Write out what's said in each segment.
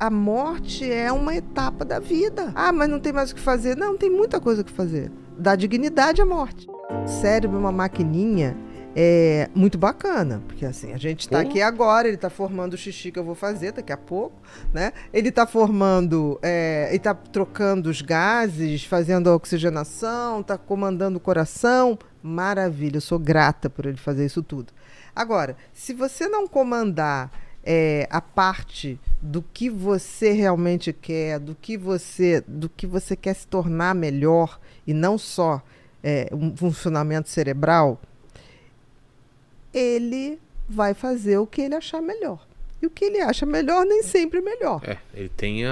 a morte é uma etapa da vida. Ah, mas não tem mais o que fazer. Não, tem muita coisa que fazer. Dá dignidade à morte. O cérebro é uma maquininha muito bacana, porque assim, a gente está aqui agora, ele está formando o xixi que eu vou fazer daqui a pouco, né? Ele está formando, ele está trocando os gases, fazendo a oxigenação, está comandando o coração. Maravilha, eu sou grata por ele fazer isso tudo. Agora, se você não comandar a parte do que você realmente quer, do que você quer se tornar melhor, e não só um funcionamento cerebral, ele vai fazer o que ele achar melhor. E o que ele acha melhor nem sempre é melhor. Ele tem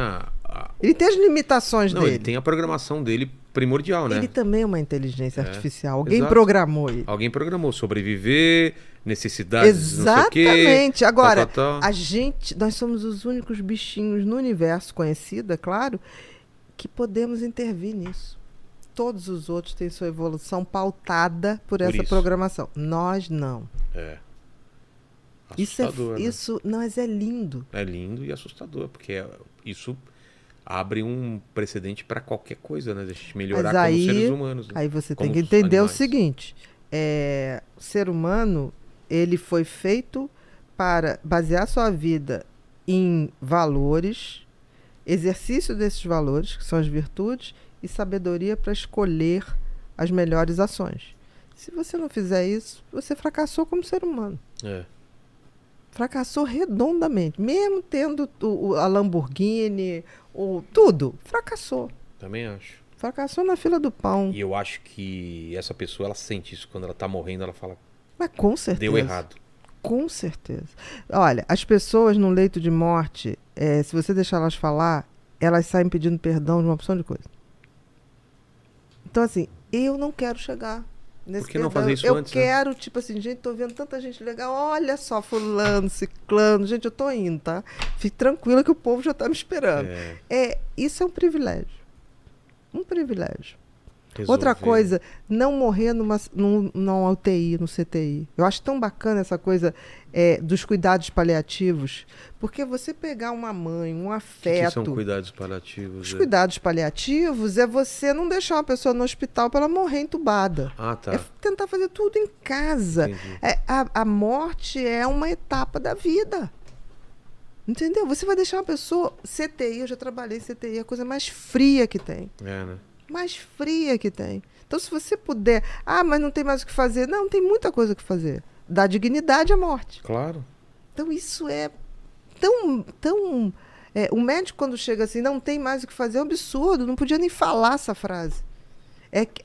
ele tem as limitações dele. Ele tem a programação dele primordial, né? Ele também é uma inteligência artificial. Alguém programou ele. Alguém programou. Sobreviver, necessidades, não sei o quê. Exatamente. Agora, nós somos os únicos bichinhos no universo conhecido, é claro, que podemos intervir nisso. Todos os outros têm sua evolução pautada por essa programação. Nós não. Assustador, isso, não, mas é lindo. É lindo e assustador, porque isso abre um precedente para qualquer coisa, né? Deixa a gente melhorar como seres humanos. Né? Aí você tem que entender o seguinte: o ser humano, ele foi feito para basear sua vida em valores, exercício desses valores, que são as virtudes, e sabedoria para escolher as melhores ações. Se você não fizer isso, você fracassou como ser humano. Fracassou redondamente. Mesmo tendo a Lamborghini, tudo, fracassou. Também acho. Fracassou na fila do pão. E eu acho que essa pessoa, ela sente isso. Quando ela tá morrendo, ela fala... Mas com certeza. Deu errado. Com certeza. Olha, as pessoas no leito de morte, se você deixar elas falar, elas saem pedindo perdão de uma opção de coisa. Então, assim, eu não quero chegar nesse Por que não fazer isso antes? Eu quero, tipo assim, gente, tô vendo tanta gente legal, olha só, fulano, ciclano, gente, eu tô indo, tá? Fique tranquila que o povo já tá me esperando. Isso é um privilégio. Um privilégio. Outra coisa, não morrer numa UTI, no CTI. Eu acho tão bacana essa coisa dos cuidados paliativos, porque você pegar uma mãe, um afeto... O que são cuidados paliativos? Os cuidados paliativos é você não deixar uma pessoa no hospital para ela morrer entubada. Tá. É tentar fazer tudo em casa. A morte é uma etapa da vida. Entendeu? Você vai deixar uma pessoa... CTI, eu já trabalhei em CTI, é a coisa mais fria que tem. Né? Mais fria que tem. Então, se você puder... mas não tem mais o que fazer. Não, tem muita coisa que fazer. Dá dignidade à morte. Claro. Então, isso é tão... o médico, quando chega assim, não tem mais o que fazer, é um absurdo. Não podia nem falar essa frase.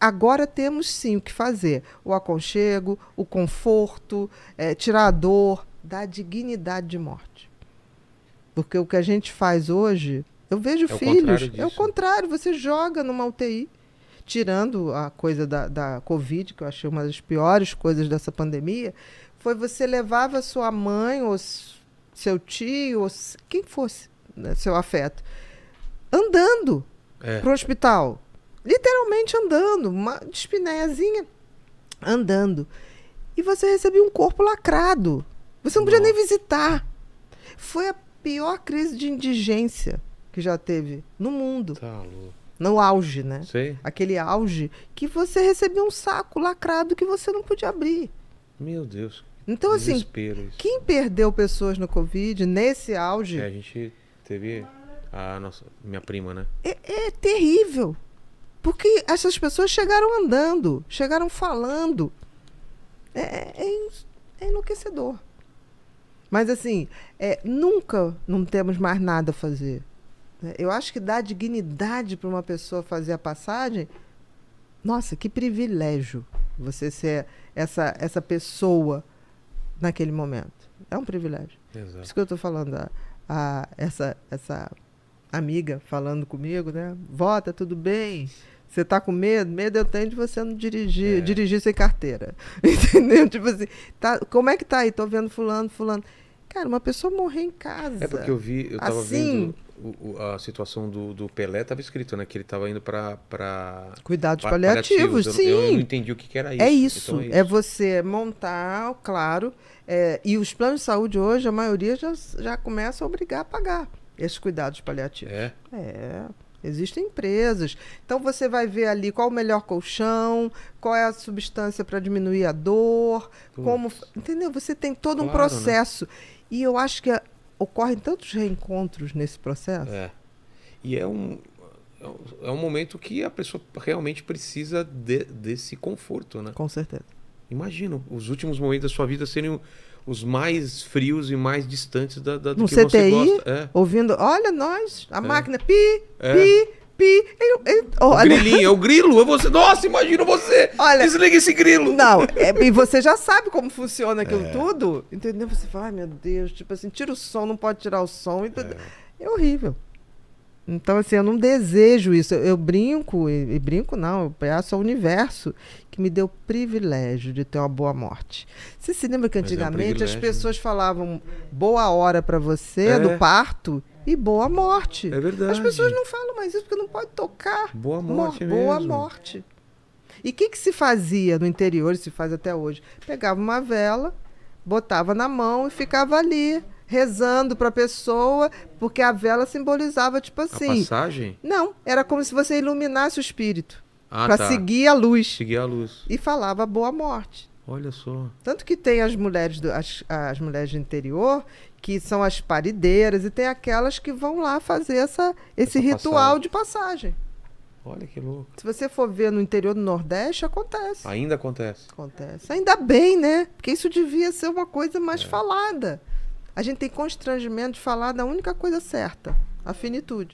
Agora temos, sim, o que fazer. O aconchego, o conforto, tirar a dor. Dá dignidade de morte. Porque o que a gente faz hoje... Eu vejo filhos, é o contrário, você joga numa UTI, tirando a coisa da Covid, que eu achei uma das piores coisas dessa pandemia, foi você levava sua mãe, ou seu tio, ou quem fosse, né, seu afeto, andando para o hospital. Literalmente andando, uma espinéiazinha andando. E você recebia um corpo lacrado. Você não podia nem visitar. Foi a pior crise de indigência que já teve no mundo. Tá louco. No auge, né? Sei. Aquele auge que você recebia um saco lacrado que você não podia abrir. Meu Deus. Então, assim, quem perdeu pessoas no Covid, nesse auge... A gente teve minha prima, né? É terrível. Porque essas pessoas chegaram andando, chegaram falando. É enlouquecedor. Mas, assim, nunca não temos mais nada a fazer. Eu acho que dar dignidade para uma pessoa fazer a passagem, nossa, que privilégio você ser essa pessoa naquele momento. É um privilégio. Exato. Por isso que eu estou falando, essa amiga falando comigo, né? Vó, tá tudo bem? Você tá com medo? Medo eu tenho de você não dirigir sem carteira. Entendeu? Tipo assim, como é que tá aí? Tô vendo fulano. Cara, uma pessoa morrer em casa. Porque eu tava assim, vendo a situação do Pelé, tava escrito, né? Que ele tava indo para cuidados paliativos, sim. Eu não entendi o que era isso. É isso. Então É você montar, claro. E os planos de saúde hoje, a maioria já começa a obrigar a pagar. esses cuidados paliativos. É? Existem empresas. Então você vai ver ali qual o melhor colchão, qual é a substância para diminuir a dor, como, entendeu? Você tem todo um processo. Né? E eu acho que ocorrem tantos reencontros nesse processo. E é um momento que a pessoa realmente precisa desse conforto, né? Com certeza. Imagina os últimos momentos da sua vida serem os mais frios e mais distantes do no que CTI, você gosta. Ouvindo, olha nós, a máquina, pi. O grilinho, é o grilo, é você. Nossa, imagina você. Olha, desliga esse grilo. Não, e você já sabe como funciona aquilo tudo, entendeu? Você fala, ai meu Deus, tipo assim, tira o som, não pode tirar o som. É horrível. Então, assim, eu não desejo isso. Eu brinco, e brinco não, eu peço ao universo que me deu o privilégio de ter uma boa morte. Você se lembra que antigamente as pessoas falavam boa hora para você, do parto, e boa morte. É verdade. As pessoas não falam mais isso porque não pode tocar. Boa morte Boa mesmo. morte. E o que se fazia no interior, se faz até hoje? Pegava uma vela, botava na mão e ficava ali, rezando para a pessoa, porque a vela simbolizava, tipo assim... A passagem? Não, era como se você iluminasse o espírito, para seguir a luz. Seguir a luz. E falava boa morte. Olha só. Tanto que tem as mulheres as mulheres do interior, que são as parideiras, e tem aquelas que vão lá fazer esse ritual de passagem. Olha que louco. Se você for ver no interior do Nordeste, acontece. Ainda acontece? Acontece. Ainda bem, né? Porque isso devia ser uma coisa mais falada. A gente tem constrangimento de falar da única coisa certa, a finitude.